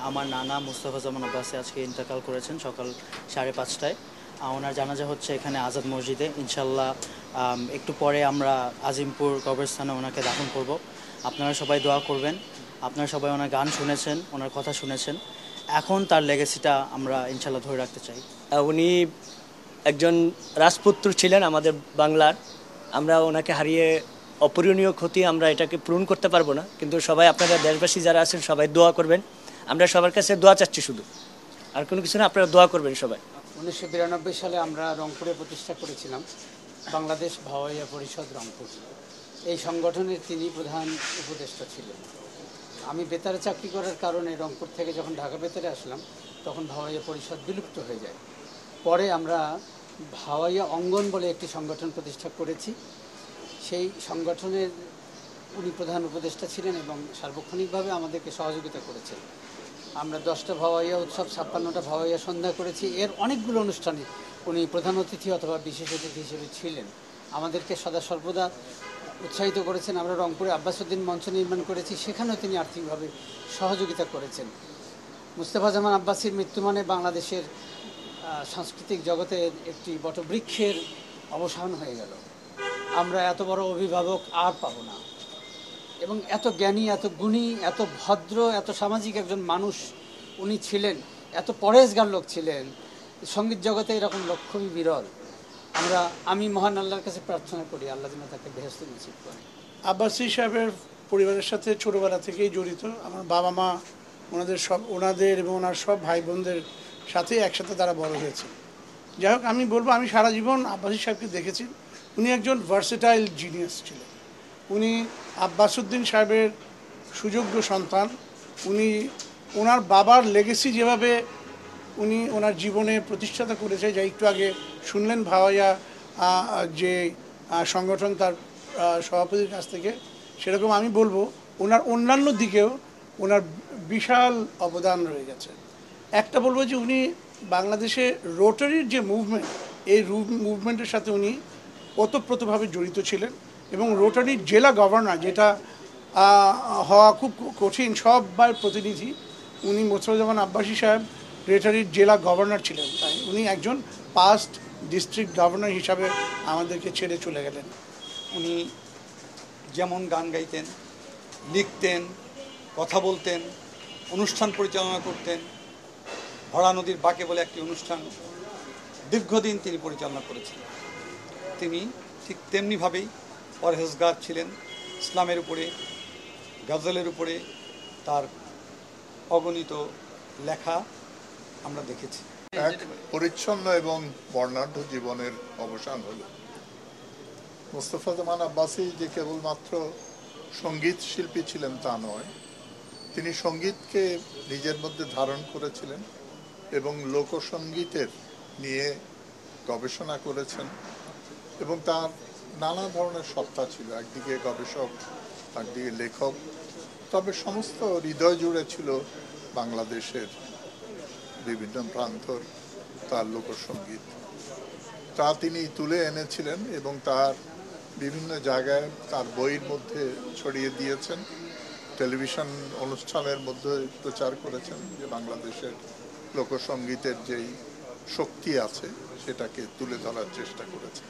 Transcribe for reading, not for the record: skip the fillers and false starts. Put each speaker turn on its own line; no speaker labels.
আমার নানা মুস্তাফা জামান আব্বাসী আজকে ইন্তেকাল করেছেন সকাল 5:30টায়। ওনার জানাজা হচ্ছে এখানে আজাদ মসজিদে। ইনশাল্লাহ একটু পরে আমরা আজিমপুর কবরস্থানে ওনাকে দাফন করব। আপনারা সবাই দোয়া করবেন। আপনারা সবাই ওনার গান শুনেছেন, ওনার কথা শুনেছেন। এখন তার লেগেসিটা আমরা ইনশাল্লাহ ধরে রাখতে চাই।
উনি একজন রাজপুত্র ছিলেন আমাদের বাংলার। আমরা ওনাকে হারিয়ে অপূরণীয় ক্ষতি, আমরা এটাকে পূরণ করতে পারবো না, কিন্তু সবাই আপনারা দেশবাসী যারা আছেন সবাই দোয়া করবেন। আমরা সবার কাছে দোয়া চাচ্ছি, শুধু আর কোনো কিছু না, আপনারা দোয়া করবেন সবাই।
1992 সালে আমরা রংপুরে প্রতিষ্ঠা করেছিলাম বাংলাদেশ ভাওয়াইয়া পরিষদ রংপুর। এই সংগঠনের তিনি প্রধান উপদেষ্টা ছিলেন। আমি বেতারে চাকরি করার কারণে রংপুর থেকে যখন ঢাকা বেতারে আসলাম তখন ভাওয়াইয়া পরিষদ বিলুপ্ত হয়ে যায়। পরে আমরা ভাওয়াইয়া অঙ্গন বলে একটি সংগঠন প্রতিষ্ঠা করেছি। সেই সংগঠনের উনি প্রধান উপদেষ্টা ছিলেন এবং সার্বক্ষণিকভাবে আমাদেরকে সহযোগিতা করেছেন। আমরা 10টা ভাওয়াইয়া উৎসব, 56টা ভাওয়াইয়া সন্ধ্যা করেছি। এর অনেকগুলো অনুষ্ঠানে উনি প্রধান অতিথি অথবা বিশেষ অতিথি হিসেবে ছিলেন, আমাদেরকে সদা সর্বদা উৎসাহিত করেছেন। আমরা রংপুরে আব্বাসউদ্দিন মঞ্চ নির্মাণ করেছি, সেখানেও তিনি আর্থিকভাবে সহযোগিতা করেছেন। মুস্তাফা জামান আব্বাসীর মৃত্যু মানে বাংলাদেশের সাংস্কৃতিক জগতে একটি বটবৃক্ষের অবসান হয়ে গেল। আমরা এত বড় অভিভাবক আর পাবো না, এবং এত জ্ঞানী, এত গুণী, এত ভদ্র, এত সামাজিক একজন মানুষ উনি ছিলেন। এত পরেশগার লোক ছিলেন। সঙ্গীত জগতে এরকম লোক খুবই বিরল। আমি মহান আল্লাহর কাছে প্রার্থনা করি আল্লাহ যেন তাকে বেহেশত নসিব করেন।
আব্বাসী সাহেবের পরিবারের সাথে ছোটোবেলা থেকেই জড়িত। আমার বাবা মা ওনাদের এবং ওনার সব ভাই বোনদের সাথে একসাথে তারা বড় হয়েছে। যাই হোক, আমি বলবো আমি সারা জীবন আব্বাসী সাহেবকে দেখেছি। উনি একজন ভার্সেটাইল জিনিয়াস ছিলেন। উনি আব্বাসউদ্দিন সাহেবের সুযোগ্য সন্তান। উনি ওনার বাবার লেগেসি যেভাবে উনি ওনার জীবনে প্রতিষ্ঠাতা করেছে, যা একটু আগে শুনলেন ভাওয়াইয়া যে সংগঠন তার সভাপতির কাছ থেকে, সেরকম আমি বলবো ওনার অন্যান্য দিকেও ওনার বিশাল অবদান রয়ে গেছে। একটা বলবো যে উনি বাংলাদেশে রোটারির যে মুভমেন্ট, এই মুভমেন্টের সাথে উনি ওতপ্রোতভাবে জড়িত ছিলেন। এবং রোটারির জেলা গভর্নর, যেটা হওয়া খুব কঠিন, সবার প্রতিনিধি, উনি মুস্তাফা জামান আব্বাসী সাহেব রোটারির জেলা গভর্নর ছিলেন। তাই উনি একজন পাস্ট ডিস্ট্রিক্ট গভর্নর হিসাবে আমাদেরকে ছেড়ে চলে গেলেন।
উনি যেমন গান গাইতেন, লিখতেন, কথা বলতেন, অনুষ্ঠান পরিচালনা করতেন। ভরা নদীর বাঁকে বলে একটি অনুষ্ঠান দীর্ঘদিন তিনি পরিচালনা করেছেন। তিনি ঠিক তেমনিভাবেই পরহেজগার ছিলেন। ইসলামের উপরে, গজলের উপরে তার অগণিত লেখা আমরা দেখেছি।
এক পরিচ্ছন্ন এবং বর্ণাঢ্য জীবনের অবসান হল। মুস্তাফা জামান আব্বাসী যে কেবলমাত্র সঙ্গীত শিল্পী ছিলেন তা নয়, তিনি সঙ্গীতকে নিজের মধ্যে ধারণ করেছিলেন এবং লোকসঙ্গীতের নিয়ে গবেষণা করেছেন। এবং তার নানা ধরনের সত্তা ছিল, একদিকে গবেষক, একদিকে লেখক, তবে সমস্ত হৃদয় জুড়ে ছিল বাংলাদেশের বিভিন্ন প্রান্তর তার লোকসঙ্গীত। তা তিনি তুলে এনেছিলেন এবং তার বিভিন্ন জায়গায় তার বইয়ের মধ্যে ছড়িয়ে দিয়েছেন। টেলিভিশন অনুষ্ঠানের মধ্যে প্রচার করেছেন যে বাংলাদেশের লোকসঙ্গীতের যেই শক্তি আছে সেটাকে তুলে ধরার চেষ্টা করেছেন।